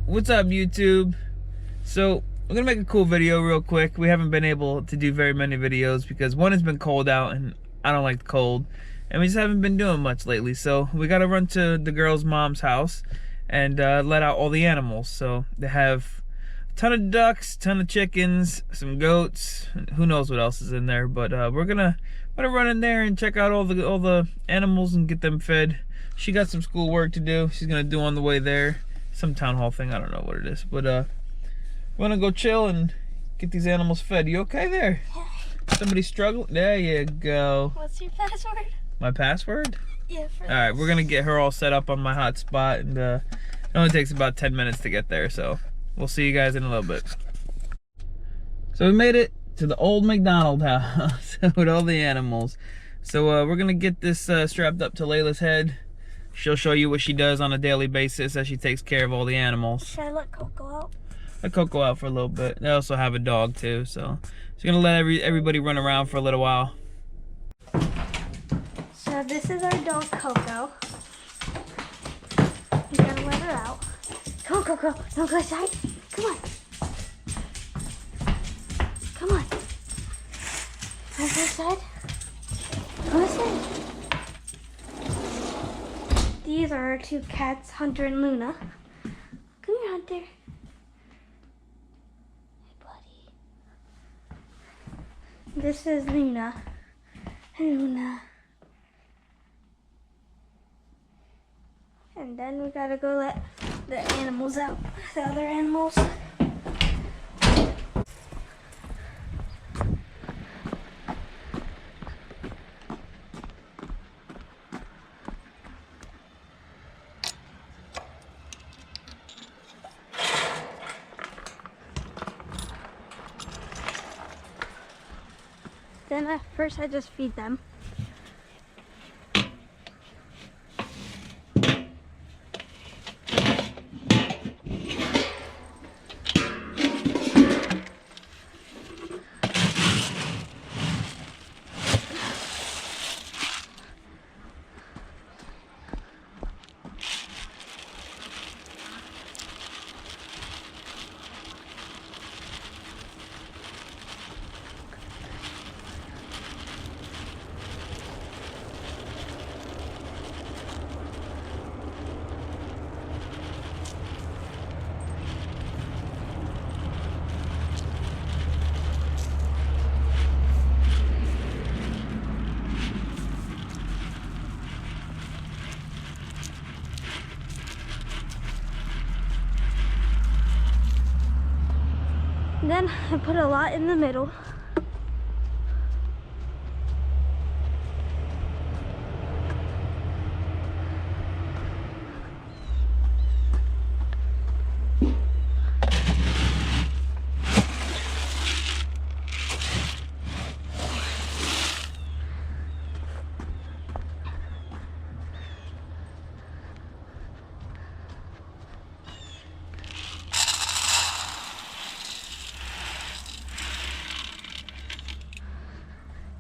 What's up, YouTube? So we're gonna make a cool video real quick. We haven't been able to do very many videos because one, has been cold out and I don't like the cold, and we just haven't been doing much lately. So we gotta run to the girl's mom's house and let out all the animals. So they have a ton of ducks, ton of chickens, some goats, who knows what else is in there. But we're gonna run in there and check out all the animals and get them fed. She got some school work to do. She's gonna do on the way there. Some town hall thing, I don't know what it is. But we're gonna go chill and get these animals fed. You okay there? Yeah. Somebody struggling? There you go. What's your password? My password? Yeah, for Alright, we're gonna get her all set up on my hotspot, and it only takes about 10 minutes to get there, so we'll see you guys in a little bit. So we made it to the old McDonald house with all the animals. So we're gonna get this strapped up to Layla's head. She'll show you what she does on a daily basis as she takes care of all the animals. Should I let Coco out? Let Coco out for a little bit. They also have a dog too, so she's gonna let everybody run around for a little while. So this is our dog Coco. We gotta let her out. Come on, Coco. Don't go inside. Come on. Come on. Wanna go inside? Go inside. These are our two cats, Hunter and Luna. Come here, Hunter. Hey, buddy. This is Luna. Hey, Luna. And then we gotta go let the animals out, the other animals. Then at first I just feed them. Then I put a lot in the middle.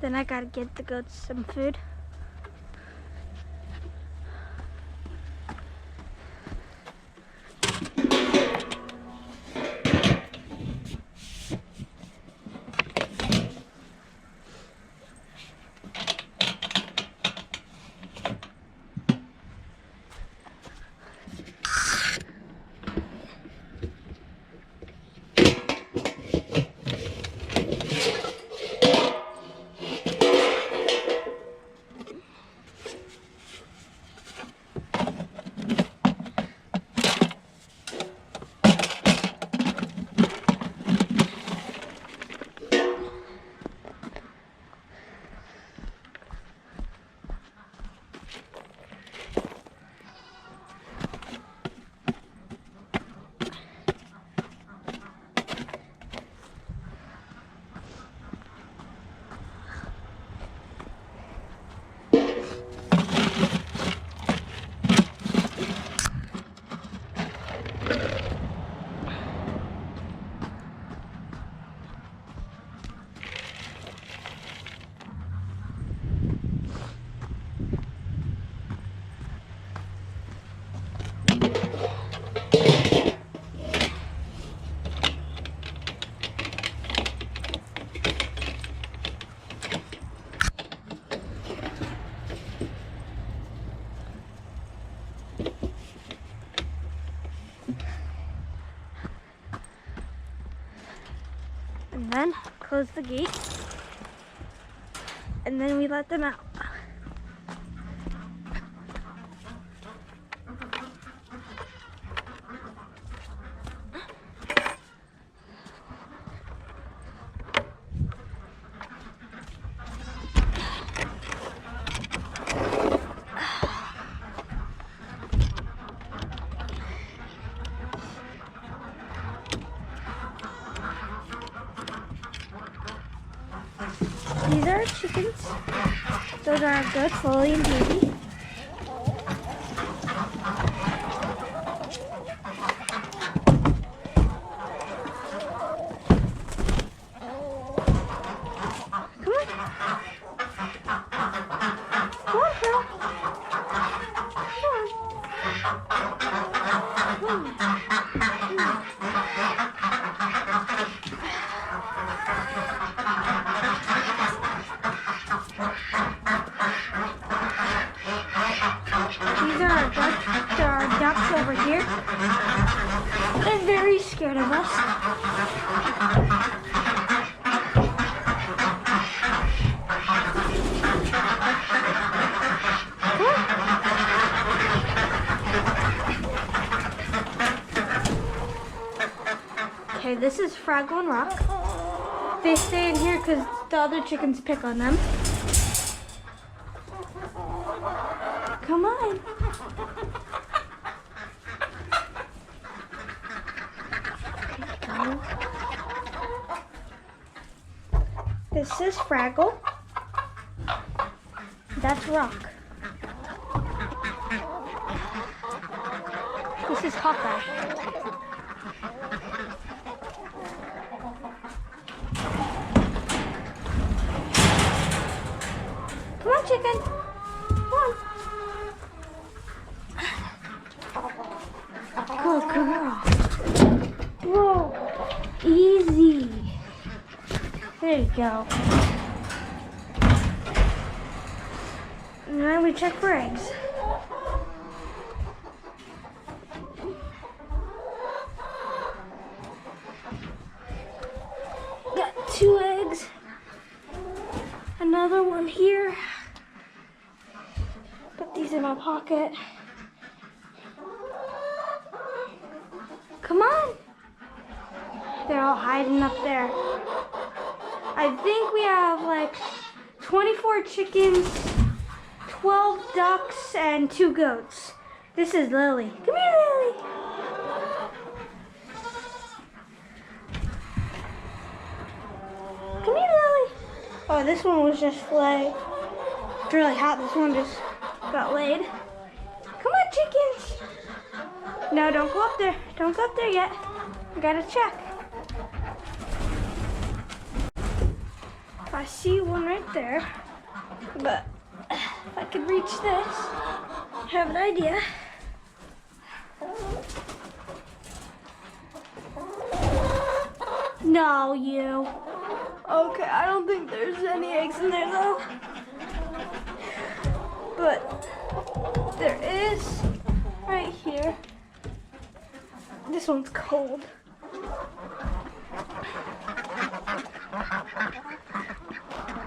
Then I gotta get the goats some food. And then close the gate. And then we let them out. These are our chickens. Those are our goats, Lily and Baby. Come on. Come on, girl. Come on. These are our ducks. There are ducks over here. They're very scared of us. Okay, this is Fraggle and Rock. They stay in here because the other chickens pick on them. Come on. Go. This is Fraggle. That's Rock. This is Hawkeye. Come on, chicken. Come on. Good girl. Whoa. Easy. There you go. And then we check for eggs. Got 2 eggs. Another one here. Put these in my pocket. Come on. They're all hiding up there. I think we have like 24 chickens, 12 ducks, and 2 goats. This is Lily. Come here, Lily. Come here, Lily. Oh, this one was just laid. It's really hot. This one just got laid. Come on, chickens. No, don't go up there. Don't go up there yet. I gotta check. I see one right there. But if I could reach this, I have an idea. No, you. Okay, I don't think there's any eggs in there though. But there is right here. This one's cold.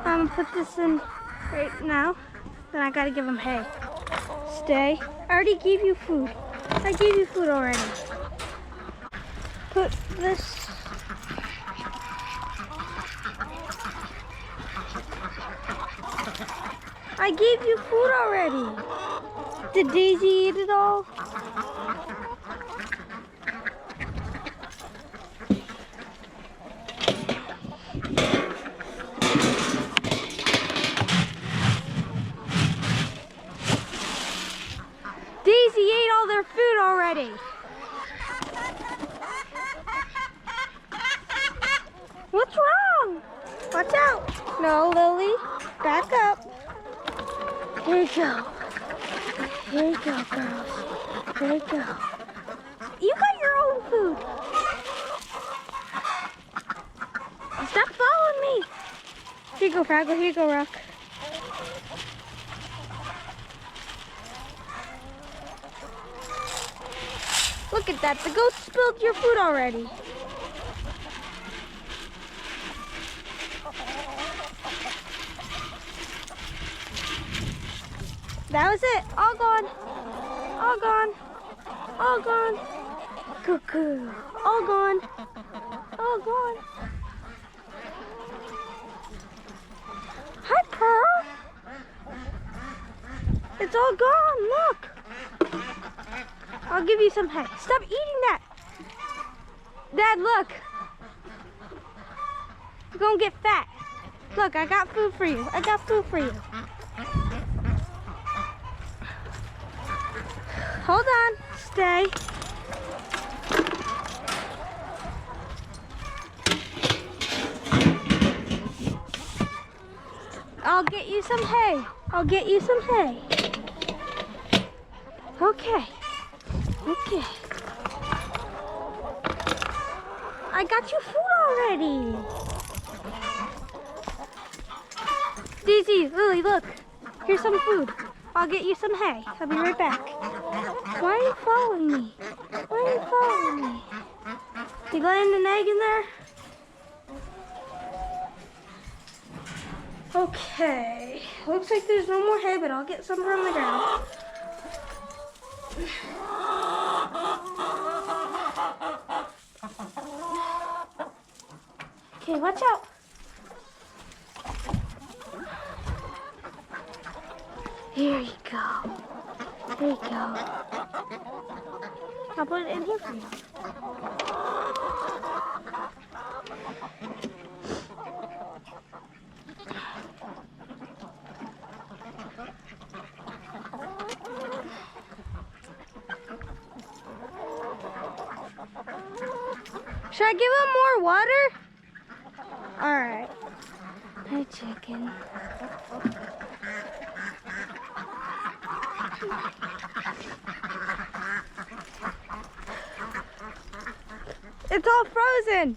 I'm gonna put this in right now. Then I gotta give them hay. Stay. I already gave you food. I gave you food already. Put this. I gave you food already. Did Daisy eat it all? Daisy ate all their food already. What's wrong? Watch out. No, Lily. Back up. Here you go. Here you go, girls. Here you go. You got your own food. Stop following me. Here you go, Fraggle. Here you go, Rock. Look at that. The goat spilled your food already. That was it. All gone. All gone. All gone. Cuckoo. All gone. All gone. Hi, Pearl. It's all gone. Look. I'll give you some hay. Stop eating that. Dad, look. You're gonna get fat. Look, I got food for you. I got food for you. Hold on. Stay. I'll get you some hay. I'll get you some hay. Okay. Okay. I got you food already. Daisy, Lily, look. Here's some food. I'll get you some hay. I'll be right back. Why are you following me? Why are you following me? You laying an egg in there? Okay. Looks like there's no more hay, but I'll get some from the ground. Okay, watch out. Here you go. There you go. I'll put it in here for you. Should I give him more water? All right. Hi, chicken. It's all frozen.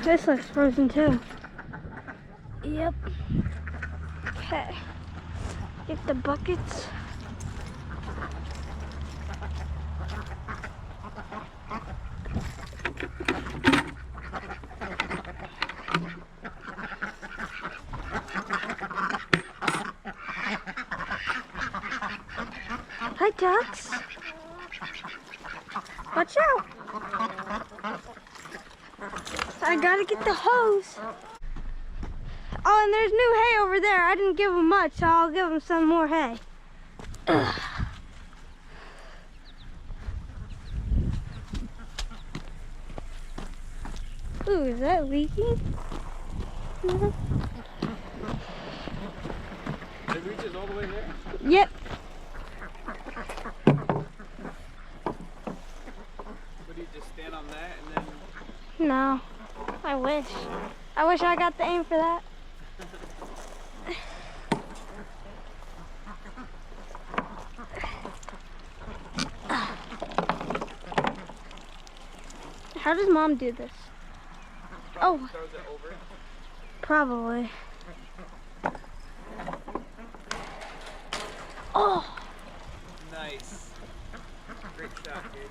This looks frozen too. Yep. Okay. Get the buckets. Hi, ducks. Watch out. I gotta get the hose. Oh, and there's new hay over there. I didn't give them much, so I'll give them some more hay. Ugh. Ooh, is that leaking? It reaches all the way there? Yep. Would you just stand on that and then... No, I wish. I wish I got the aim for that. How does Mom do this? Oh, Throws it over. probably. Oh, Nice. Great shot, dude.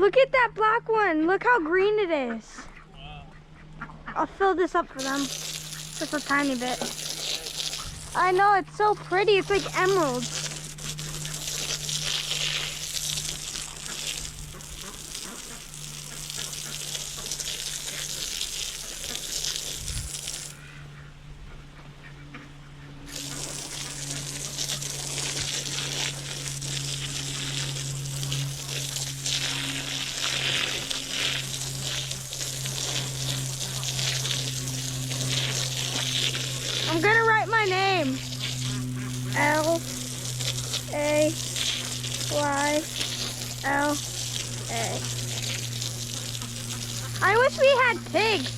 Look at that black one. Look how green it is. I'll fill this up for them. Just a tiny bit. I know, it's so pretty. It's like emeralds. I'm gonna write my name. Layla. I wish we had pigs.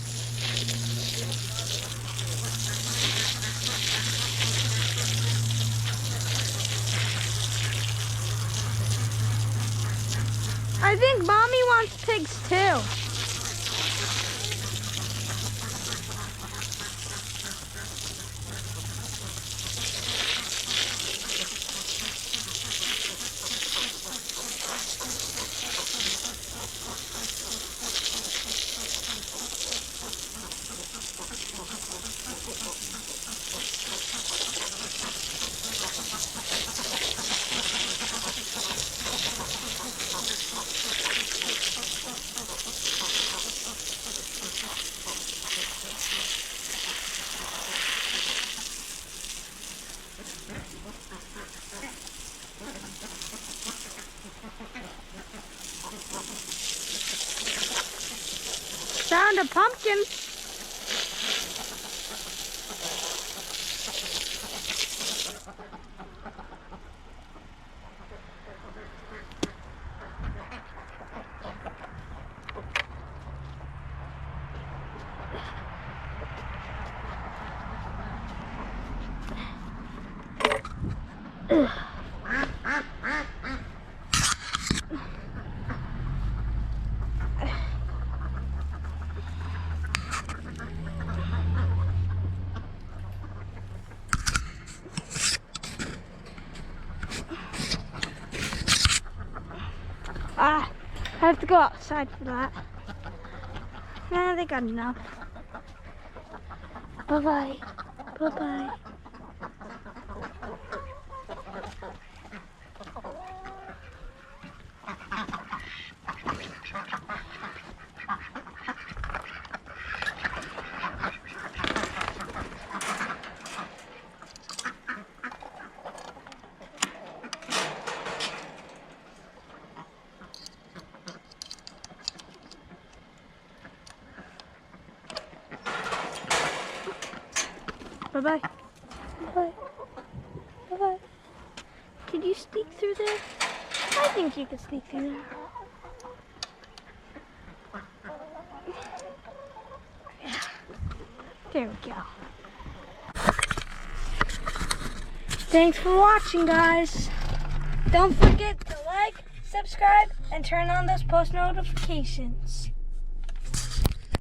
I think Mommy wants pigs too. Found a pumpkin. I have to go outside for that. Nah, they got enough. Bye-bye. Bye-bye. Bye-bye. Bye-bye. Bye-bye. Could you sneak through there? I think you could sneak through there. Yeah. There we go. Thanks for watching, guys. Don't forget to like, subscribe, and turn on those post notifications.